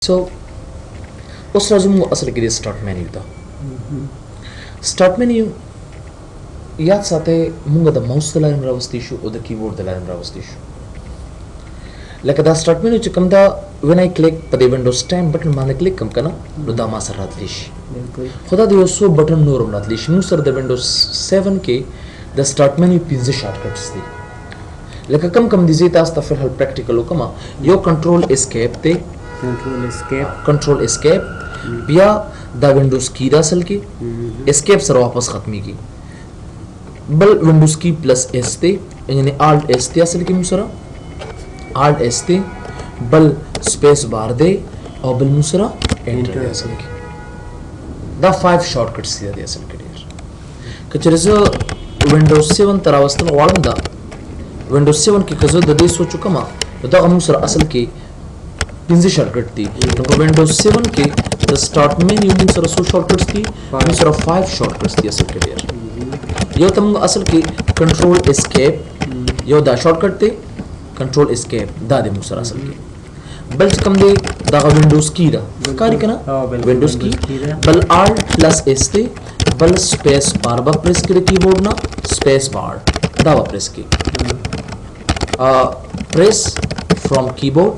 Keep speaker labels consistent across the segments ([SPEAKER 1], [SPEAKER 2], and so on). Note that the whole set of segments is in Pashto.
[SPEAKER 1] So اوس راځو موږ اصل کې د سٹارټ مینیو ته. سٹارټ مینیو یاد ساتئ موږ د ماوس د لارې راوستي شو او د کیبورډ د لارې راوستي شو. لکه دا سٹارټ مینیو چې کوم دا وین آی کلیک په د وینډوز 10 بټن باندې کلیک کوم کنه نو دا ما سره راتلی شي. خدا د یو څو بټن نور هم راتلی شي. موږ سره د وینډوز 7 کې د سٹارټ مینیو 15 شارټ کټس دي. لکه کم دي زی تاسو ته فلحال پریکټیکل وکم. یو کنټرول اسکیپ ته کنټرول اسکیپ بیا دا وینډوز کی دا اصل کې اسکیپ سره واپس ختمي کی بل وینډوز کی پلس اس ته یعنی الټ اس ته اصل کې موږ سره الټ اس ته بل سپیس بار دی او بل موږ سره انټر دی اصل کې. دا 5 شارټ کټس دي اصل کې ډیر. کچره زه وینډوز 7 تر واستل غواړم دا وینډوز 7 کې کزه د دې سوچو کما دا موږ سره اصل کې 15 شارټ کټ دي. نو په وینډوز 7 کې د سٹارټ مینیو موږ سره څو شارټ کټس دي؟ موږ سره 5 شارټ کټس دي اصل کې ډیر. یو تم اصل کې کنټرول اسکیپ یو دا شارټ کټ دی کنټرول اسکیپ دا د موږ سره اصل کې بل کوم دی دا وینډوز کی دا کاری کنه وینډوز کی بل الټ پلس اس دی بل سپیس بار با پریس کړئ کیبورډ نه سپیس بار دا با پریس کړئ پریس فرام کیبورډ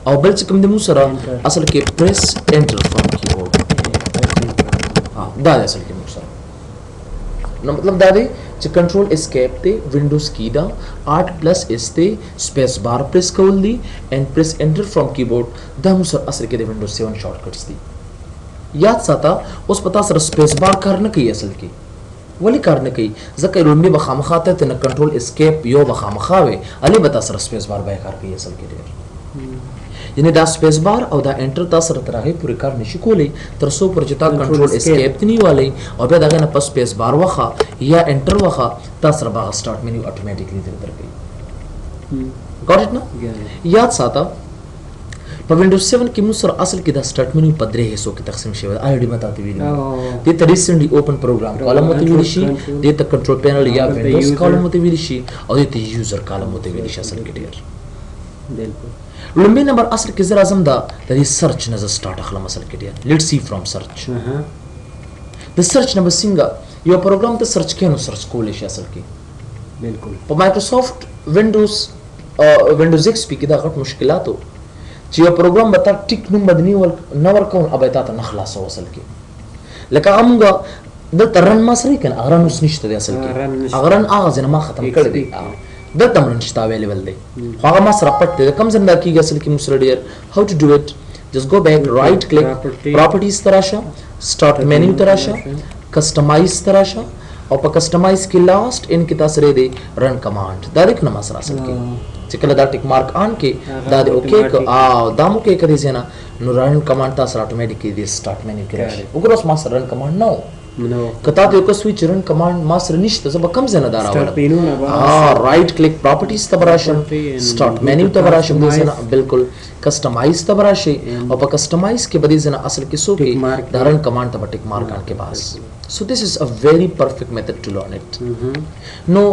[SPEAKER 1] او بل کوم دی موږ سره اصل کې پریس انټر فرام کیبورډ دا اصل کې موږ سره نو مطلب دا دی چې کنټرول اسکیپ ته وینډوز کی دا الټ پلس اس ته سپیس بار پریس کول دي اینڈ پریس انټر فرام کیبورډ دا موږ سره اصل کې د وینډوز 7 شارټ کټس دي. یاد ساته اوس پتا سره سپیس بار کار نه کوي اصل کې ولی کار نه کوي ځکه لومبي بخامخه ته نه کنټرول اسکیپ یو بخامخه وي علي بتا سره سپیس بار به کار کوي اصل کې ډیر. یعنی دا سپیس بار او دا انټر تاسو سره ترغه پوری کار نشي کولی تر څو پر چې تا کنټرول اسکیپ تنی والی او بیا دغه نه پس سپیس بار وخه یا انټر وخه تاسو سره باغ سٹارټ مینیو اتوماتیکلی درکې. ګاټ اټ نو یاد ساته په وینډوز 7 کې موږ سره اصل کې دا سٹارټ مینیو په درې حصو کې تقسیم شوی آی ډی ماته ویلي دي ته ریسنټلی اوپن پروګرام کالم مته ویل شي د ته کنټرول پینل یا وینډوز کالم مته ویل شي او د ته یوزر کالم مته ویل شي اصل کې ډیر. بالکل لومبي نمبر اصل کې زرا اعظم دا د سرچ نه سٹارټ اخلم اصل کې ډیر. لیټس سی فرام سرچ د سرچ نه بسنګ یو پروګرام ته سرچ کینو سرچ کولې شي اصل کې. بالکل په مایکروسافټ وینډوز ایکس پی کې دا غټ مشکلاتو چې یو پروګرام به تا ټیک نوم بدني ول نه ورکون ابه تا ته نخلاص وصل کې لکه امغه د ترن ما سره کنه اغرن اوس نشته دی اصل کې اغرن اغه ځنه ما ختم کړی دی د تمرین شته اویلیبل دی خو هغه ما سره پټ دی کم زنده کیږي اصل کې مسره ډیر هاو ټو ډو اټ جست گو بیک رائټ کلیک پراپرټیز تراشه سٹارټ مینیو تراشه کسٹمائز تراشه او په کسٹمائز کې لاست ان کې تاسو لري رن کمانډ دا د کنه ما سره اصل کې چې کله دا ټیک مارک آن کې دا د اوکے او دا مو کې کړی ځنه نو رن کمانډ تاسو اتوماتیکلی د سٹارټ مینیو کې راشي وګورئ ما سره رن کمانډ نو کته ته یو سویچ رن کمانډ ما سره نشته زه به کم ځنه دا راوړم رائټ کلیک پراپرټیز ته براشم سٹارټ مینیو ته براشم د ځنه بالکل کسٹمائز ته براشي او په کسٹمائز کې بدی ځنه اصل کې سو کې دا رن کمانډ ته ټیک مارک آن کې باس. So this is a very perfect method to learn it. No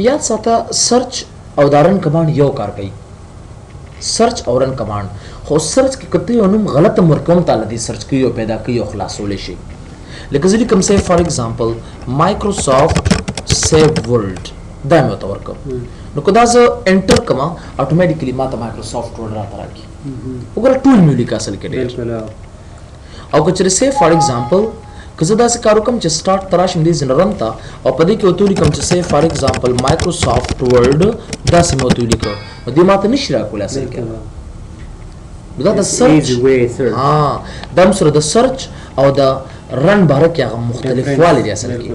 [SPEAKER 1] یاد ساته سرچ او دارن کمانډ یو کار کوي سرچ او رن کمانډ خو سرچ کې کته یو نوم غلط مرکم تعالی دی سرچ کوي او پیدا کوي او خلاصول شي لکه ځکه کوم سه فار ایگزامپل مایکروسافټ سیو ورلد دا مې تو ورکو نو کدا ز انټر کما اتوماتیکلی ما ته مایکروسافټ ورلد راته راکی وګوره ټول مې لیکل اصل کې ډیر او کچره سه فار ایگزامپل کزه دا څه کارو کوم چې سٹارټ تراشم دي زنرم تا او پدې کې وتوري کوم چې سه فار ایگزامپل مایکروسافټ ورلد دا سم وتوري کو دې ماته نشرا کوله اصل کې دا د سرچ دا سره د سرچ او د رن باره کې هغه مختلف والی دي اصل کې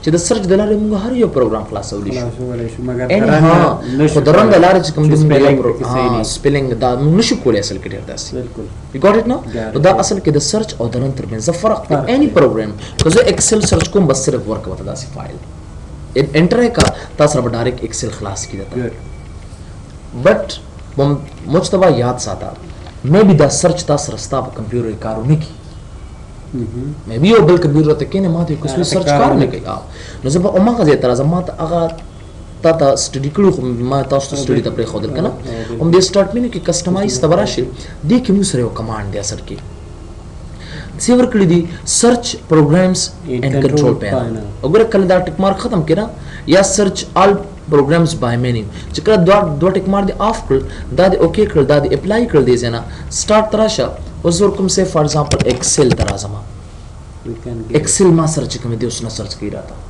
[SPEAKER 1] چې د سرچ د لارې موږ هر یو پروګرام خلاصولی شو خو د رن د لارې چې کوم د سپیلنګ دا نشو کولی اصل کې ډېر داسې یو ګاټ اټ نو دا اصل کې د سرچ او د رن ترمنځ فرق په اني پروګرام که زه ایکسل سرچ کوم بس صرف ورک وته داسې فایل انټر کا تاسو رب ډایرکټ ایکسل خلاص کیږي بٹ مجتبا یاد ساته مې به دا سرچ تاسو رستا په کمپیوټر کارونه کی مې به یو بل کمپیوټر ته کینه ماته کوم سرچ کار نه کوي نو زه په اومه غزه تر ازمات هغه تا سټډي کړو ما تاسو سټډي ته پرې خو دل کنه هم دې سٹارټ مینو کې کسٹمایز تبراشي دې کې موږ سره یو کمانډ دی اصل کې سیور کړی دی سرچ پروګرامز اینڈ کنټرول پینل وګوره کله دا ټیک مارک ختم کړه یا سرچ آل پروګرامز بای مینیو چې کله دوه ټیک مارک دی آف کړ دا دی اوکې کړ دا دی اپلای کړ دی ځنه سٹارټ تراشه اوس ورکوم سه فار ایگزامپل ایکسل ترازما ایکسل ما سرچ کوم دی اوس نه سرچ کوي راته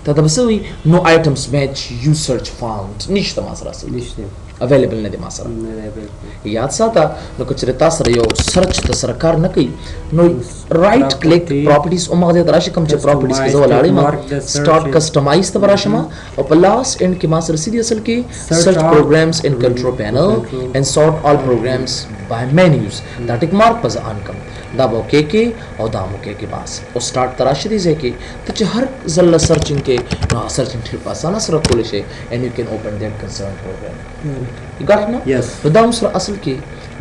[SPEAKER 1] ته دا بسوي نو آیټمز میچ یو سرچ فاوند نشته ما سره نشته اویلیبل نه دی ما سره یاد ساته نو کچره تاسو یو سرچ ته سرکار نه کوي نو رائټ کلیک پراپرټیز او مغه ته راشي کوم چې پراپرټیز کې زولاړی ما سٹارټ کسٹمایز ته راشم او په لاس اند کې ما سره سیدی اصل کې سرچ پروګرامز ان کنټرول پینل and sort all programs by menus دا ټیک مارک پز آن کم دا به اوکې کې او دا مو کې باس او سٹارټ تراشي دی ځکه ته چې هر ځل سرچینګ کې نو سرچینګ ټریپ اسانه سره کول شي and you can open that concerned program you got it no yes دا هم سره اصل کې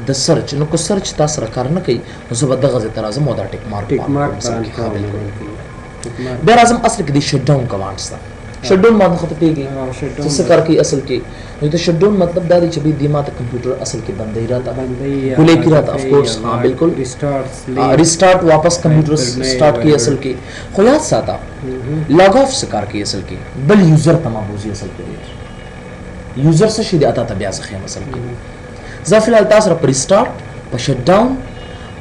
[SPEAKER 1] د سرچ نو کو سرچ تاسو سره کار نه کوي نو زه به دغه ترازم او دا ټیک مارک بیا راځم اصل کې د شټ ډاون کمانډز دا شټ ډاون معنی خطه پیږي چې څه کار کوي اصل کې نو د شټ ډاون مطلب دا دی چې به د ماته کمپیوټر اصل کې بندي راته کولې کی راته اف کورس ها بالکل ریسٹارټ واپس کمپیوټر سٹارټ کی اصل کې خو یاد ساته لاګ اف څه کار کوي اصل کې بل یوزر تمام بوزي اصل کې یوزر څه شي د اته بیا ځخه اصل کې زه فلحال تاسو سره پر ریسٹارټ په شټ ډاون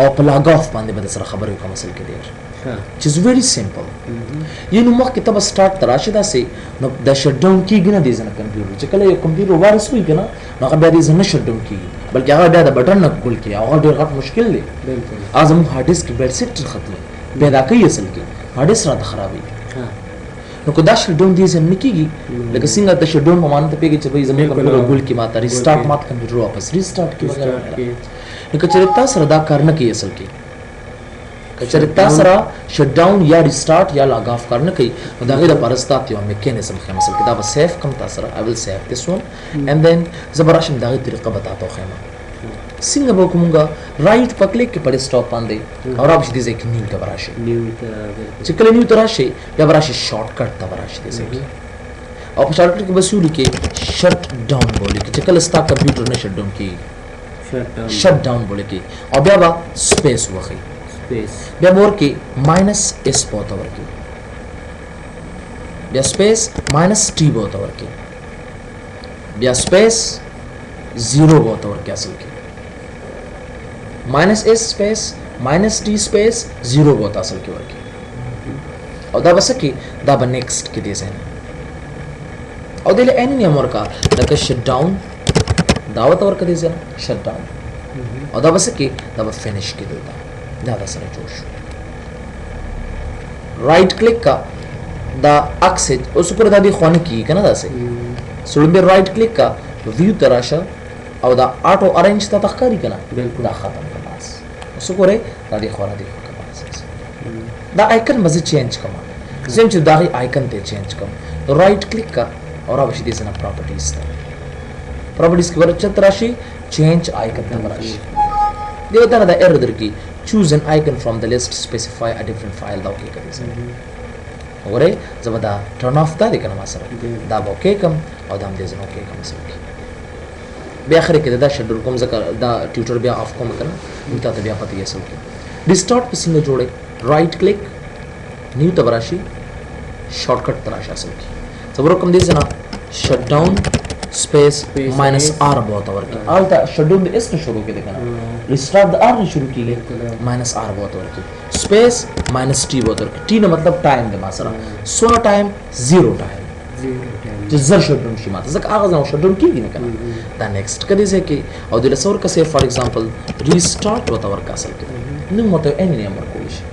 [SPEAKER 1] او په لاګ اف باندې به سره خبرې کوم اصل کې ډیر which is very simple یعنی مخکې ته به سٹارټ تراشي داسې نو د شټ ډاون کېږي نه دی ځنه کمپیوټر چې کله یو کمپیوټر وایرس وي که نه نو هغه بیا دې ځنه شټ ډاون کېږي بلکې هغه بیا د بټن نه ګول کېږي هغه ډېر غټ مشکل دی هغه زموږ هارډ ډسک بیډ سیکټر ختموي پیدا کوي اصل کې هارډ ډسک راته خرابوي نو که دا شټ ډاون دې ځنه نه کېږي لکه څنګه د شټ ډاون په معنی ته پوهېږي چې بھائی زموږ کمپیوټر ګول کړي ماته ریسټارټ ماته کمپیوټر واپس ریسټارټ کړي نو که چېرې تا سره دا کار نه کوي اصل کې کچره تاسو را شټ ډاون یا ریسٹارټ یا لاګ اف کار نه کوي نو دا غیر پرستا یو میکانیزم خو مثلا دا به سیف کم تاسو را I will save this one and then زبراشم دا غي طریقه بتاتا خو ما څنګه به کومګه رائټ په کلیک کې پر سٹاپ باندې اور اب دې ځکه نیو ته براشي چې کله نیو ته راشي بیا براشي شارټ کټ ته براشي دې ځکه او په شارټ کټ کې وسولي کې شټ ډاون بولي چې کله ستا کمپیوټر نه شټ ډاون کی شټ ډاون بولي کې او بیا با سپیس وخی بیا مور کې ماینس اس بوته ورکی بیا سپیس ماینس टी بوته ورکی بیا سپیس 0 بوته ورکی اصل کې ماینس اس سپیس ماینس टी سپیس 0 بوته اصل کې ورکی او دا بس کې دا به نیکسٹ کې دی ځنه او دله ان نه امر کا لکه شټ ډاون دعوت ورکړه دی ځنه شټ ډاون او دا بس کې دا به فینیش کې دی دا سره جوړ شو رائټ کلیک کا دا اکسج اوس پر دا دی خوانه کی کنه دا سه سړی به رائټ کلیک کا ویو تراشه او دا اټو ارینج ته تخکاری کنه بالکل دا ختم کړه بس اوس ګوره دا دی خوانه دی بس دا آیکن مزه چینج کما زم چې دا آیکن ته چینج کم رائټ کلیک کا اور اوبه دې سره پراپرټیز ته پراپرټیز کې ورچ تراشي چینج آیکن ته راشي دیو دا ایرر درکی choose an icon from the list specify a different file دا اوکې کوي وګوره زبدا turn off دا لیکنه ما سره دا اوکې کوم او دا هم دې زنه اوکې کوم سره بیا اخر کې دا شډول کوم ځکه دا ټیوټر بیا اف کوم کنه نو ته بیا پته یې سم کې ریسٹارټ په څنګه جوړه رائټ کلیک نیو تبراشي شارټکټ تراشي اصل کې زبر کوم دې زنه شټ ډاون space minus are बहुत और की आलता शेड्यूल में इसने शुरू की देखना restart the are ने शुरू की ले माइनस आर बहुत और की स्पेस माइनस टी बहुत और की टी ने मतलब टाइम दे मासरा सोना टाइम जीरो टाइम जो जर शेड्यूल शी माता जक आगाज ना शेड्यूल की नहीं करना द नेक्स्ट कदे से कि और दिल सौर का से फॉर एग्जांपल रिस्टार्ट बहुत और का असल के नहीं मतलब एनी नंबर कोई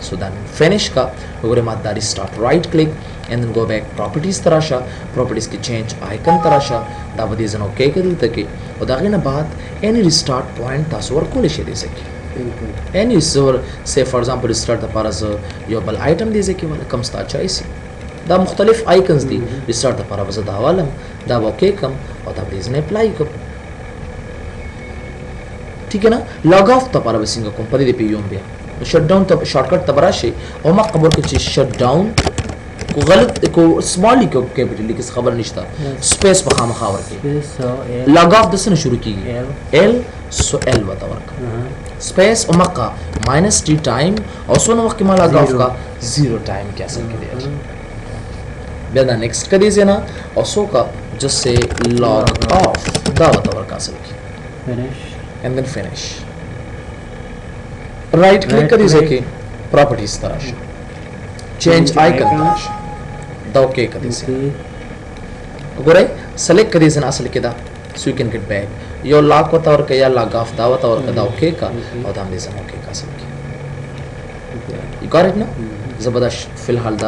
[SPEAKER 1] so then finish का वगैरह मात दारी start right click and then go back properties तराशा properties की change icon तराशा दावदी जनो क्या करूँ तक और दागे ना बात any restart point तासवर को लेशे दे सके any server say for example restart द पारस यो बल item दे सके वाला कम स्टार्ट चाहिए दा मुख्तलिफ icons दी restart द पारस दा वालम दा ओके कम और दावदी जने apply कब ठीक है ना log off द पारस सिंगा कंपनी दे पे यूं बिया शट डाउन तो शॉर्टकट तबराशे और मा खबर के शट डाउन को गलत को स्मॉल को कैपिटल की खबर निश्ता स्पेस पर खावर के लॉग ऑफ दसन शुरू की एल सो एल बतावर स्पेस उमका माइनस टी टाइम और सो न वक्त लॉग ऑफ का 0 टाइम के असल के दिया बेदा नेक्स्ट कर दीजिए ना और सो का just say log of the बतावर का असल की
[SPEAKER 2] finish
[SPEAKER 1] and then finish right click कर दीजिए कि प्रॉपर्टीज तरह चेंज आइकन तरह दा ओके कर दीजिए गोरे सेलेक्ट कर दीजिए असल के दा so you can get back your log बतावर का या log off दा बतावर का दा ओके का और दाम दीजिए ओके का असल की you got it ना जबरदस्त फिलहाल दा